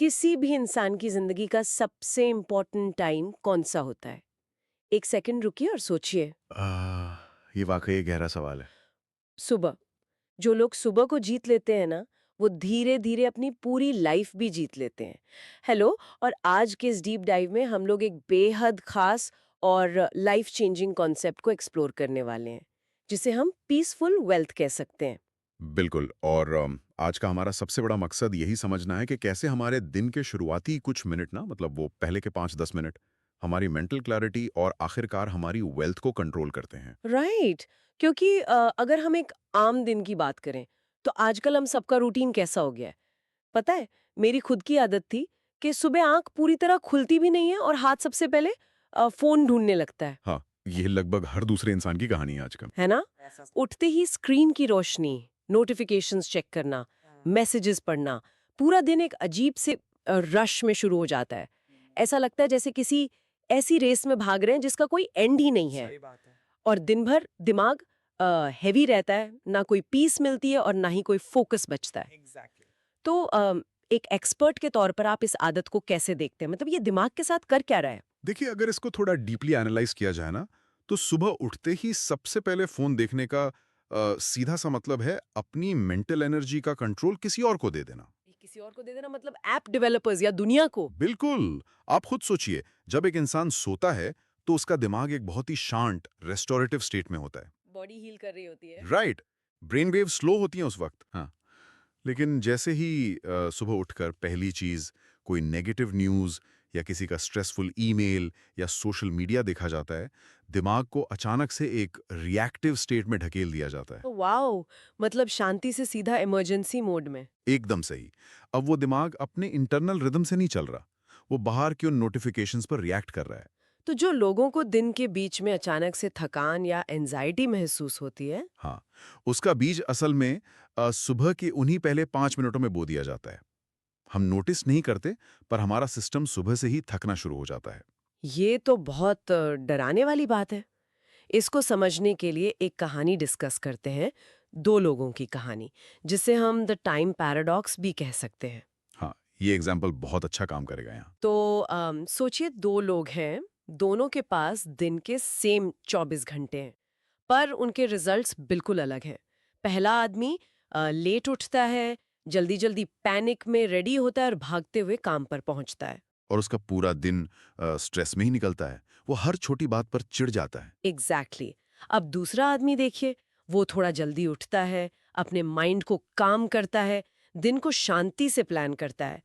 किसी भी इंसान की जिंदगी का सबसे इम्पोर्टेंट टाइम कौन सा होता है? एक सेकंड रुकिए और सोचिए। ये वाकई एक गहरा सवाल है। सुबह। जो लोग सुबह को जीत लेते हैं ना, वो धीरे धीरे अपनी पूरी लाइफ भी जीत लेते हैं। हेलो। और आज के इस डीप डाइव में हम लोग एक बेहद खास और लाइफ चेंजिंग कॉन्सेप्ट को एक्सप्लोर करने वाले हैं, जिसे हम पीसफुल वेल्थ कह सकते हैं। बिल्कुल। और आज का हमारा सबसे बड़ा मकसद यही समझना है कि कैसे हमारे दिन के शुरुआती कुछ मिनट ना, मतलब वो पहले के 5-10 मिनट, हमारी मेंटल क्लैरिटी और आखिरकार हमारी वेल्थ को कंट्रोल करते हैं। राइट। क्योंकि अगर हम एक आम दिन की बात करें, तो आजकल हम सबका रूटीन कैसा हो गया है पता है? मेरी खुद की आदत थी कि सुबह आंख पूरी तरह खुलती भी नहीं है और हाथ सबसे पहले फोन ढूंढने लगता हाँ, ये लगभग हर दूसरे इंसान की कहानी है आजकल। है ना? उठते ही स्क्रीन की रोशनी, नोटिफिकेशंस चेक करना, मैसेजेस पढ़ना, पूरा दिन एक अजीब से रश में शुरू हो जाता है। ऐसा लगता है जैसे किसी ऐसी रेस में भाग रहे हैं जिसका कोई एंड ही नहीं है। और दिन भर दिमाग हैवी रहता है, ना कोई पीस मिलती है और ना ही कोई फोकस बचता है। तो एक एक्सपर्ट के तौर पर आप इस आदत को कैसे देखते हैं? मतलब ये दिमाग के साथ कर क्या रहा है? देखिए, अगर इसको थोड़ा डीपली एनालाइज किया जाए ना, तो सुबह उठते ही सबसे पहले फोन देखने का सीधा सा मतलब है अपनी मेंटल एनर्जी का कंट्रोल किसी और को दे देना। ये किसी और को दे देना मतलब ऐप डेवलपर्स या दुनिया को? बिल्कुल। आप खुद सोचिए, जब एक इंसान सोता है तो उसका दिमाग एक बहुत ही शांत रेस्टोरेटिव स्टेट में होता है। बॉडी हील कर रही होती है। राइट। ब्रेन वेव स्लो होती हैं उस वक्त। हाँ। लेकिन जैसे ही सुबह उठकर पहली चीज कोई नेगेटिव न्यूज या किसी का स्ट्रेसफुल ईमेल या सोशल मीडिया देखा जाता है, दिमाग को अचानक से एक रिएक्टिव स्टेट में ढकेल दिया जाता है। वाओ! मतलब शांति से सीधा इमरजेंसी मोड में। एकदम सही। अब वो दिमाग अपने इंटरनल रिदम से नहीं चल रहा, वो बाहर की उन नोटिफिकेशंस पर रिएक्ट कर रहा है। तो जो लोगों को दिन के बीच में अचानक से थकान या एंजाइटी महसूस होती है, हाँ, उसका बीज असल में सुबह के उन्हीं पहले 5 मिनटों में बो दिया जाता है। हम नोटिस नहीं करते, पर हमारा सिस्टम सुबह से ही थकना शुरू हो जाता है। ये तो बहुत डराने वाली बात है। इसको समझने के लिए एक कहानी डिस्कस करते हैं, दो लोगों की कहानी, जिसे हम द टाइम पैराडॉक्स भी कह सकते हैं। हाँ, ये एग्जाम्पल बहुत अच्छा काम करेगा यहाँ। तो सोचिए दो लोग हैं, दोनों के पास दिन के सेम 24 घंटे हैं, पर उनके रिजल्ट्स बिल्कुल अलग हैं। पहला आदमी लेट उठता है, जल्दी-जल्दी पैनिक में रेडी होता है और भागते हुए काम पर पहुंचता है। और उसका पूरा दिन स्ट्रेस में ही निकलता है। वो हर छोटी बात पर चिढ़ जाता है। एग्जैक्टली। अब दूसरा आदमी देखिए, वो थोड़ा जल्दी उठता है, अपने माइंड को काम करता है, दिन को शांति से प्लान करता है।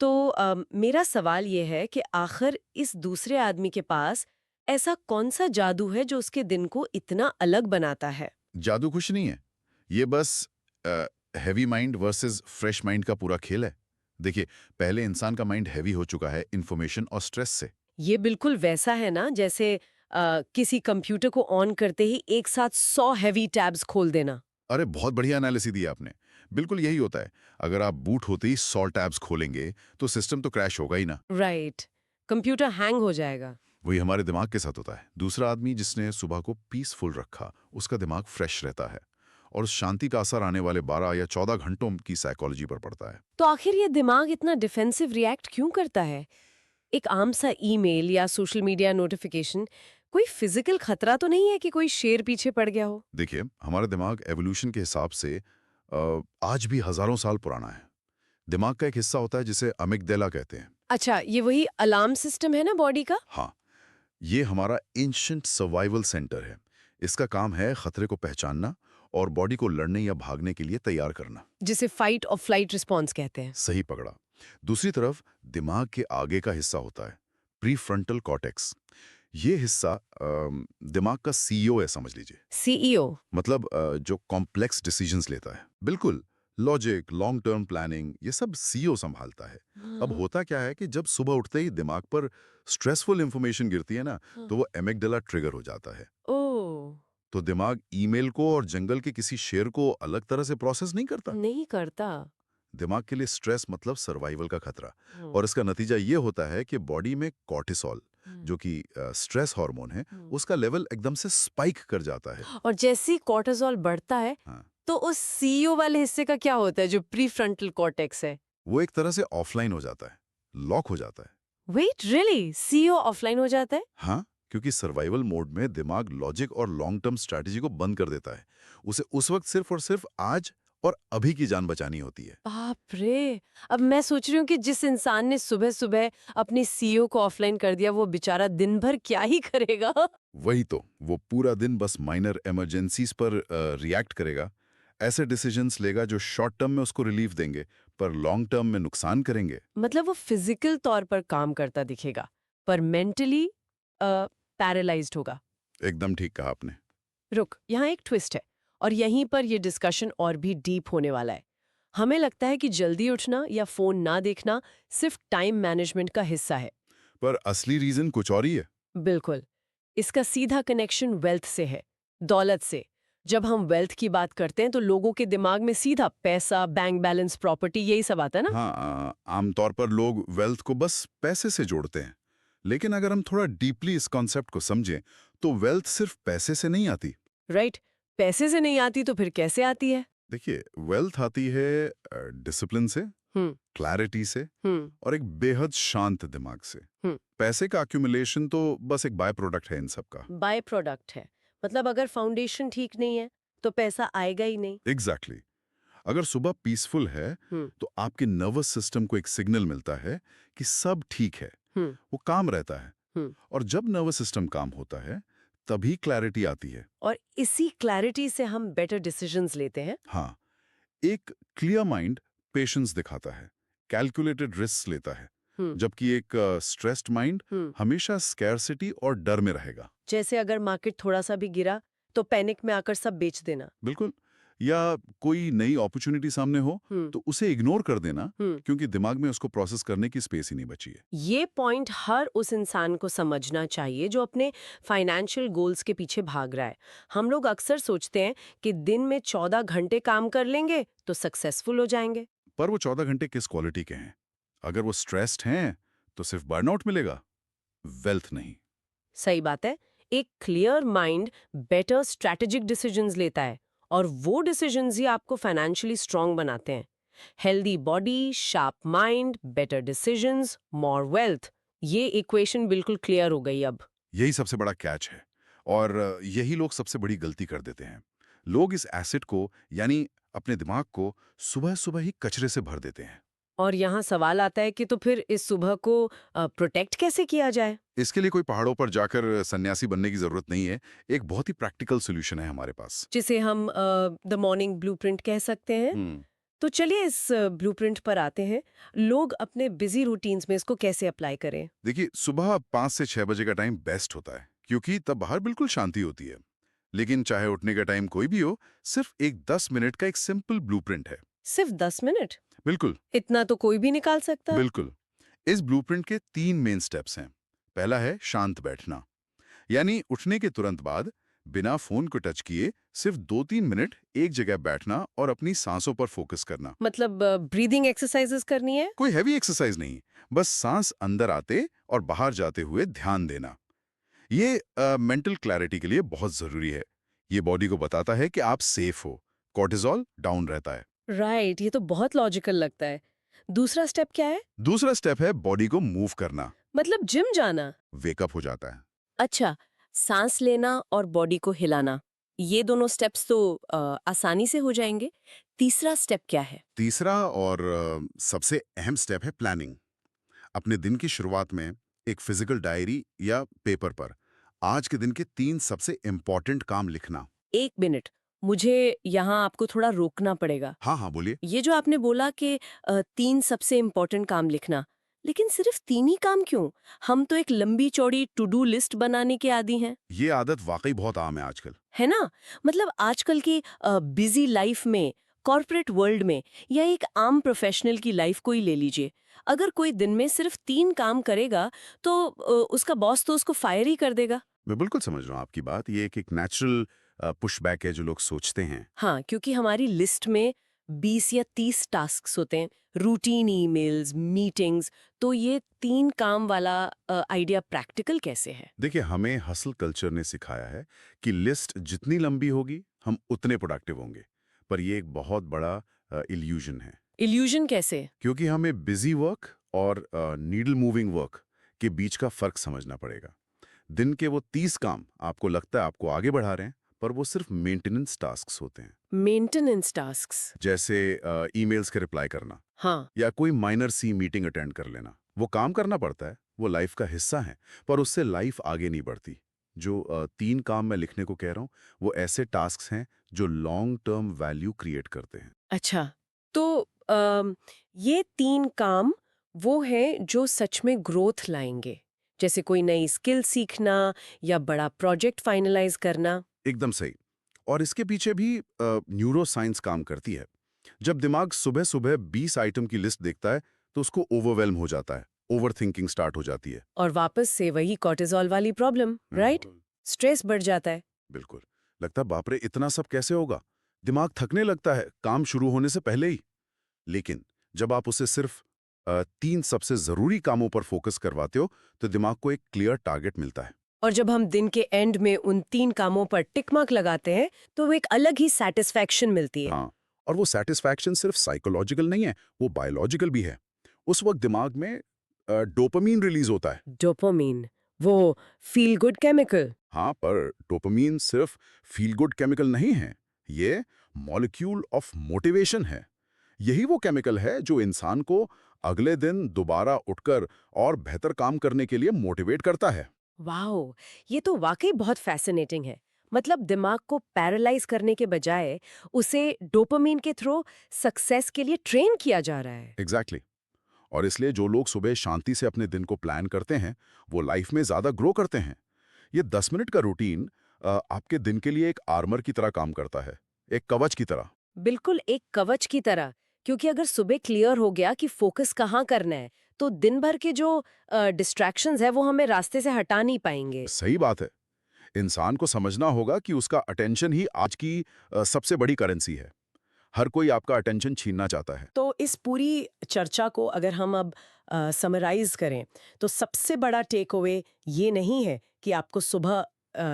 तो मेरा सवाल ये है कि आखिर इस दूसरे आदमी के पास ऐसा कौन सा जादू है जो उसके दिन को इतना अलग बनाता है? जादू कुछ नहीं है। ये बस heavy mind versus fresh mind का पूरा खेल है। देखिए, पहले इंसान का माइंड हैवी हो चुका है इन्फॉर्मेशन और स्ट्रेस से। ये बिल्कुल वैसा है ना जैसे किसी कंप्यूटर को ऑन करते ही एक साथ 100 हैवी टैब्स खोल देना। अरे, बहुत बढ़िया एनालिसिस दिया आपने। बिल्कुल यही होता है। अगर आप बूट होते ही 100 टैब्स खोलेंगे, तो सिस्टम तो क्रैश होगा ही ना। राइट। कंप्यूटर हैंग हो जाएगा। वही हमारे दिमाग के साथ होता है। दूसरा आदमी जिसने सुबह को पीसफुल रखा, उसका दिमाग फ्रेश रहता है और उस शांति का असर आने वाले 12 या 14 घंटों की साइकोलॉजी पर पड़ता है। तो आखिर ये दिमाग इतना डिफेंसिव रिएक्ट क्यों करता है? एक आम सा ईमेल या सोशल मीडिया नोटिफिकेशन कोई फिजिकल खतरा तो नहीं है कि कोई शेर पीछे पड़ गया हो? देखिए, हमारा दिमाग एवोल्यूशन के हिसाब से आज भी हजारों साल पुराना है। दिमाग का एक हिस्सा होता है जिसे अमिगडाला कहते हैं। अच्छा, ये वही अलार्म सिस्टम है ना बॉडी का? हाँ, ये हमारा एंशिएंट सर्वाइवल सेंटर है। इसका काम है खतरे को पहचानना और बॉडी को लड़ने या भागने के लिए तैयार करना। जिसे फाइट और फ्लाइट रिस्पॉन्स कहते हैं। सही पकड़ा। दूसरी तरफ दिमाग के आगे का हिस्सा होता है प्रीफ्रंटल कॉर्टेक्स। ये हिस्सा दिमाग का सीईओ है, समझ लीजिए। सीईओ? मतलब जो कॉम्प्लेक्स डिसीजंस लेता है, बिल्कुल। लॉजिक, लॉन्ग टर्म प्लानिंग, ये सब सीईओ संभालता है। अब हाँ, होता क्या है कि जब सुबह उठते ही दिमाग पर स्ट्रेसफुल इंफॉर्मेशन गिरती है ना, हाँ। तो वो एमिगडाला ट्रिगर हो जाता है। ओह! तो दिमाग ईमेल को और जंगल के किसी शेर को अलग तरह से प्रोसेस नहीं करता। नहीं करता। दिमाग के लिए स्ट्रेस मतलब सर्वाइवल का खतरा। हुँ, और इसका नतीजा ये होता है कि बॉडी में कॉर्टिसोल, हुँ, जो कि स्ट्रेस हार्मोन है, हुँ। उसका लेवल एकदम से स्पाइक कर जाता है। और जैसे ही कॉर्टिसोल बढ़ता है, हाँ, तो उस सीईओ वाले हिस्से का क्या होता है जो प्रीफ्रंटल कॉर्टेक्स है? वो एक तरह से ऑफलाइन हो जाता है, लॉक हो जाता है। वेट रियली सीईओ ऑफलाइन हो जाता है? हाँ, क्योंकि सर्वाइवल मोड में दिमाग लॉजिक और लॉन्ग टर्म स्ट्रैटेजी को बंद कर देता है। उसे उस वक्त सिर्फ और सिर्फ आज और अभी की जान बचानी होती है। बाप रे। अब मैं सोच रही हूँ कि जिस इंसान ने सुबह सुबह अपने सीईओ को ऑफलाइन कर दिया वो बेचारा दिन भर क्या ही करेगा। वही तो, वो पूरा दिन बस माइनर इमरजेंसीज पर रिएक्ट करेगा, ऐसे डिसीजंस लेगा जो शॉर्ट टर्म में उसको रिलीफ देंगे पर लॉन्ग टर्म में नुकसान करेंगे। मतलब वो फिजिकल तौर पर काम करता दिखेगा पर मेंटली पैरालाइज्ड होगा। एकदम ठीक कहा आपने। रुक, यहाँ एक ट्विस्ट है और यहीं पर ये डिस्कशन और भी डीप होने वाला है। हमें लगता है कि जल्दी उठना या फोन ना देखना सिर्फ टाइम मैनेजमेंट का हिस्सा है। पर असली रीजन कुछ और ही है। बिल्कुल। इसका सीधा कनेक्शन वेल्थ से है, दौलत से। जब हम वेल्थ की बात करते हैं तो लोगों के दिमाग में सीधा पैसा, बैंक बैलेंस, प्रॉपर्टी यही सब आता है ना? हाँ, आमतौर पर लोग वेल्थ को बस पैसे से जोड़ते हैं। लेकिन अगर हम थोड़ा डीपली इस कॉन्सेप्ट को समझें, तो वेल्थ सिर्फ पैसे से नहीं आती। राइट। पैसे से नहीं आती तो फिर कैसे आती है? देखिए, वेल्थ आती है डिसिप्लिन से, हम्म। क्लैरिटी से हम्म। और एक बेहद शांत दिमाग से। हम्म। पैसे का अक्यूमुलेशन तो बस एक बाय प्रोडक्ट है इन सब का। बाय प्रोडक्ट है। मतलब अगर फाउंडेशन ठीक नहीं है तो पैसा आएगा ही नहीं। एग्जैक्टली। अगर सुबह पीसफुल है, हम्म। तो आपके नर्वस सिस्टम को एक सिग्नल मिलता है कि सब ठीक है, हम्म। वो काम रहता है। हम्म। और जब नर्वस सिस्टम काम होता है, तभी क्लैरिटी आती है। और इसी क्लैरिटी से हम बेटर डिसीजंस लेते हैं। हाँ, एक क्लियर माइंड पेशेंस दिखाता है, कैलकुलेटेड रिस्क लेता है, हम्म। जबकि एक स्ट्रेस्ड माइंड हम्म। हमेशा स्कैरसिटी और डर में रहेगा। जैसे अगर मार्केट थोड़ा सा भी गिरा तो पैनिक में आकर सब बेच देना। बिल्कुल। या कोई नई अपॉर्चुनिटी सामने हो, हम्म। तो उसे इग्नोर कर देना, हम्म। क्योंकि दिमाग में उसको प्रोसेस करने की स्पेस ही नहीं बची है। ये पॉइंट हर उस इंसान को समझना चाहिए जो अपने फाइनेंशियल गोल्स के पीछे भाग रहा है। हम लोग अक्सर सोचते हैं कि दिन में 14 घंटे काम कर लेंगे तो सक्सेसफुल हो जाएंगे। पर वो 14 घंटे किस क्वालिटी के हैं? अगर वो स्ट्रेस्ड हैं, तो सिर्फ बर्नआउट मिलेगा, वेल्थ नहीं। सही बात है। एक clear mind better strategic decisions लेता है और वो डिसीजंस ही आपको फाइनेंशियली स्ट्रांग बनाते हैं। Healthy body, sharp mind, better decisions, more wealth. ये इक्वेशन बिल्कुल क्लियर हो गई अब। यही सबसे बड़ा कैच है, और यही लोग सबसे बड़ी गलती कर देते हैं। लोग इस एसिड को, यानी अपने दिमाग को, सुबह सुबह ही कचरे से भर देते हैं। और यहाँ सवाल आता है कि तो फिर इस सुबह को प्रोटेक्ट कैसे किया जाए? इसके लिए कोई पहाड़ों पर जाकर सन्यासी बनने की जरूरत नहीं है। एक बहुत ही प्रैक्टिकल सोल्यूशन है हमारे पास। जिसे हम द मॉर्निंग ब्लूप्रिंट कह सकते हैं। तो चलिए इस ब्लूप्रिंट पर आते हैं। लोग अपने बिजी रूटीन्स में इसको कैसे अप्लाई करें? देखिए, सुबह 5 से 6 बजे का टाइम बेस्ट होता है, क्योंकि तब बाहर बिल्कुल शांति होती है। लेकिन चाहे उठने का टाइम कोई भी हो, सिर्फ एक 10 मिनट का एक सिंपल ब्लूप्रिंट है। सिर्फ 10 मिनट? बिल्कुल। इतना तो कोई भी निकाल सकता? बिल्कुल। इस ब्लूप्रिंट के 3 मेन स्टेप्स हैं। पहला है शांत बैठना, यानी उठने के तुरंत बाद बिना फोन को टच किए सिर्फ 2-3 मिनट एक जगह बैठना और अपनी सांसों पर फोकस करना। मतलब ब्रीदिंग एक्सरसाइजेस करनी है? कोई हैवी एक्सरसाइज नहीं, बस सांस अंदर आते और बाहर जाते हुए ध्यान देना। ये मेंटल क्लैरिटी के लिए बहुत जरूरी है। ये बॉडी को बताता है कि आप सेफ हो, कॉर्टिसोल डाउन रहता है। राइट, ये तो बहुत लॉजिकल लगता है। दूसरा स्टेप क्या है? दूसरा स्टेप है बॉडी को मूव करना। मतलब जिम जाना? वेकअप हो जाता है। अच्छा, सांस लेना और बॉडी को हिलाना, ये दोनों स्टेप्स तो आसानी से हो जाएंगे। तीसरा स्टेप क्या है? तीसरा और सबसे अहम स्टेप है प्लानिंग। अपने दिन की शुरुआत में एक फिजिकल डायरी या पेपर पर आज के दिन के 3 सबसे इंपॉर्टेंट काम लिखना। 1 मिनट, मुझे यहाँ आपको थोड़ा रोकना पड़ेगा। हाँ हाँ, बोलिए। ये जो आपने बोला कि 3 सबसे इम्पोर्टेंट काम लिखना, लेकिन सिर्फ 3 ही काम क्यों? हम तो एक लंबी चौड़ी टू डू लिस्ट बनाने के आदी हैं। ये आदत वाकई बहुत आम है आजकल। है ना? मतलब आजकल की बिजी लाइफ में, कॉर्पोरेट वर्ल्ड में या एक आम प्रोफेशनल की लाइफ को ही ले लीजिए। अगर कोई दिन में सिर्फ 3 काम करेगा तो उसका बॉस तो उसको फायर ही कर देगा। मैं बिल्कुल समझ रहा हूँ आपकी बात। ये एक नेचुरल पुशबैक है जो लोग सोचते हैं। हाँ, क्योंकि हमारी लिस्ट में 20 या 30 टास्क्स होते हैं, रूटीन ईमेल्स, मीटिंग्स। तो ये 3 काम वाला आइडिया प्रैक्टिकल कैसे है? देखिए, हमें हसल कल्चर ने सिखाया है कि लिस्ट जितनी लंबी होगी, हम उतने प्रोडक्टिव होंगे। पर ये एक बहुत बड़ा इल्यूजन है। इल्यूजन कैसे? क्योंकि हमें बिजी वर्क और नीडल मूविंग वर्क के बीच का फर्क समझना पड़ेगा। दिन के वो 30 काम आपको लगता है आपको आगे बढ़ा रहे हैं, पर वो सिर्फ मेंटेनेंस टास्क्स होते हैं। Maintenance tasks. जैसे ईमेल्स के रिप्लाई करना हाँ। या कोई माइनर सी मीटिंग अटेंड कर लेना। वो काम करना पड़ता है, वो लाइफ का हिस्सा है, पर उससे लाइफ आगे नहीं बढ़ती। जो 3 काम मैं लिखने को कह रहा हूँ, वो ऐसे टास्क्स हैं जो लॉन्ग टर्म वैल्यू क्रिएट करते हैं। अच्छा, तो ये 3 काम वो हैं जो सच में ग्रोथ लाएंगे, जैसे कोई नई स्किल सीखना या बड़ा प्रोजेक्ट फाइनलाइज करना। एकदम सही। और इसके पीछे भी न्यूरो साइंस काम करती है। जब दिमाग सुबह-सुबह 20 आइटम की लिस्ट देखता है, तो उसको ओवरवेल्म हो जाता है, ओवरथिंकिंग स्टार्ट हो जाती है। और वापस से वही कॉर्टिसोल वाली प्रॉब्लम, राइट? बिल्कुल। स्ट्रेस बढ़ जाता है। बिल्कुल। लगता है बाप रे इतना सब कैसे होगा? दिमाग थकने लगता है काम शुरू होने से पहले ही। लेकिन जब आप उसे सिर्फ 3 सबसे ज़रूरी कामों पर फोकस करवाते हो, तो दिमाग को एक क्लियर टारगेट मिलता है। और जब हम दिन के एंड में उन 3 कामों पर टिक मार्क लगाते हैं, तो वो एक अलग ही सैटिस्फैक्शन मिलती है। हाँ, और वो सैटिस्फैक्शन सिर्फ साइकोलॉजिकल नहीं है, वो बायोलॉजिकल भी है। उस वक्त दिमाग में डोपामीन रिलीज होता है। डोपामीन, वो फील गुड केमिकल। हाँ, पर डोपामीन सिर्फ फील गुड केमिकल नहीं है, ये मॉलिक्यूल ऑफ मोटिवेशन है। यही वो केमिकल है जो इंसान को अगले दिन दोबारा उठकर और बेहतर काम करने के लिए मोटिवेट करता है। वाओ, ये तो वाकई बहुत फैसिनेटिंग है। मतलब दिमाग को पैरालाइज करने के बजाय उसे डोपामीन के थ्रू सक्सेस के लिए ट्रेन किया जा रहा है। एग्जैक्टली और इसलिए जो लोग सुबह शांति से अपने दिन को प्लान करते हैं, वो लाइफ में ज़्यादा ग्रो करते हैं। ये 10 मिनट का रूटीन आपके दिन के लिए एक आर्मर की तरह काम करता है, एक कवच की तरह। बिल्कुल एक कवच की तरह, क्योंकि अगर सुबह क्लियर हो गया कि फोकस कहाँ करना है, तो दिन भर के जो डिस्ट्रैक्शंस है वो हमें रास्ते से हटा नहीं पाएंगे। सही बात है। इंसान को समझना होगा कि उसका अटेंशन ही आज की सबसे बड़ी करेंसी है। हर कोई आपका अटेंशन छीनना चाहता है। तो इस पूरी चर्चा को अगर हम अब समराइज करें तो सबसे बड़ा टेक अवे ये नहीं है कि आपको सुबह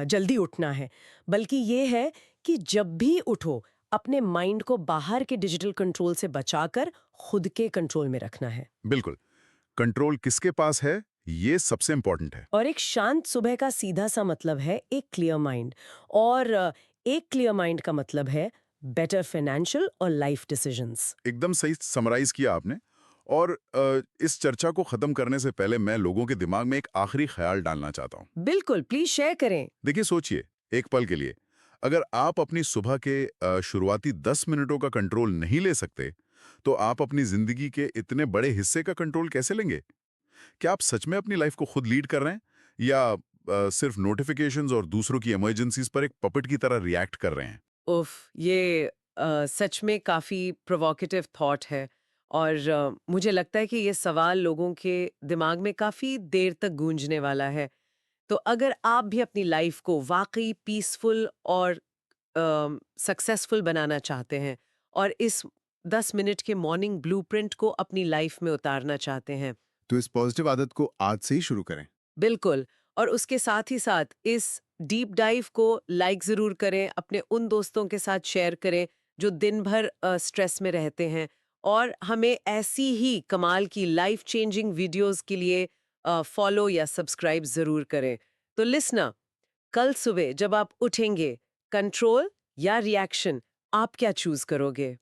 जल्दी उठना है, बल्कि ये है कि जब भी उठो अपने माइंड को बाहर के डिजिटल कंट्रोल से बचाकर खुद के कंट्रोल में रखना है। बिल्कुल। कंट्रोल किसके पास है, ये सबसे इंपॉर्टेंट है। और एक शांत सुबह का सीधा सा मतलब है एक क्लियर माइंड, और एक क्लियर माइंड का मतलब है बेटर फाइनेंशियल और लाइफ डिसीजंस। एकदम सही समराइज किया आपने। और इस चर्चा को खत्म करने से पहले मैं लोगों के दिमाग में एक आखिरी ख्याल डालना चाहता हूँ। बिल्कुल, प्लीज शेयर करें। देखिए, सोचिए एक पल के लिए, अगर आप अपनी सुबह के शुरुआती 10 मिनटों का कंट्रोल नहीं ले सकते, तो आप अपनी जिंदगी के इतने बड़े हिस्से का कंट्रोल कैसे लेंगे? क्या आप सच में अपनी लाइफ को खुद लीड कर रहे हैं, या सिर्फ नोटिफिकेशंस और दूसरों की इमरजेंसीज पर एक पपेट की तरह रिएक्ट कर रहे हैं? उफ, ये सच में काफ़ी प्रोवोकेटिव थॉट है। और मुझे लगता है कि ये सवाल लोगों के दिमाग में काफ़ी देर तक गूंजने वाला है। तो अगर आप भी अपनी लाइफ को वाकई पीसफुल और सक्सेसफुल बनाना चाहते हैं और इस 10 मिनट के मॉर्निंग ब्लूप्रिंट को अपनी लाइफ में उतारना चाहते हैं, तो इस पॉजिटिव आदत को आज से ही शुरू करें। बिल्कुल। और उसके साथ ही साथ इस डीप डाइव को लाइक ज़रूर करें, अपने उन दोस्तों के साथ शेयर करें जो दिन भर स्ट्रेस में रहते हैं, और हमें ऐसी ही कमाल की लाइफ चेंजिंग वीडियोस के लिए फॉलो या सब्सक्राइब ज़रूर करें। तो लिसनर, कल सुबह जब आप उठेंगे, कंट्रोल या रिएक्शन, आप क्या चूज़ करोगे?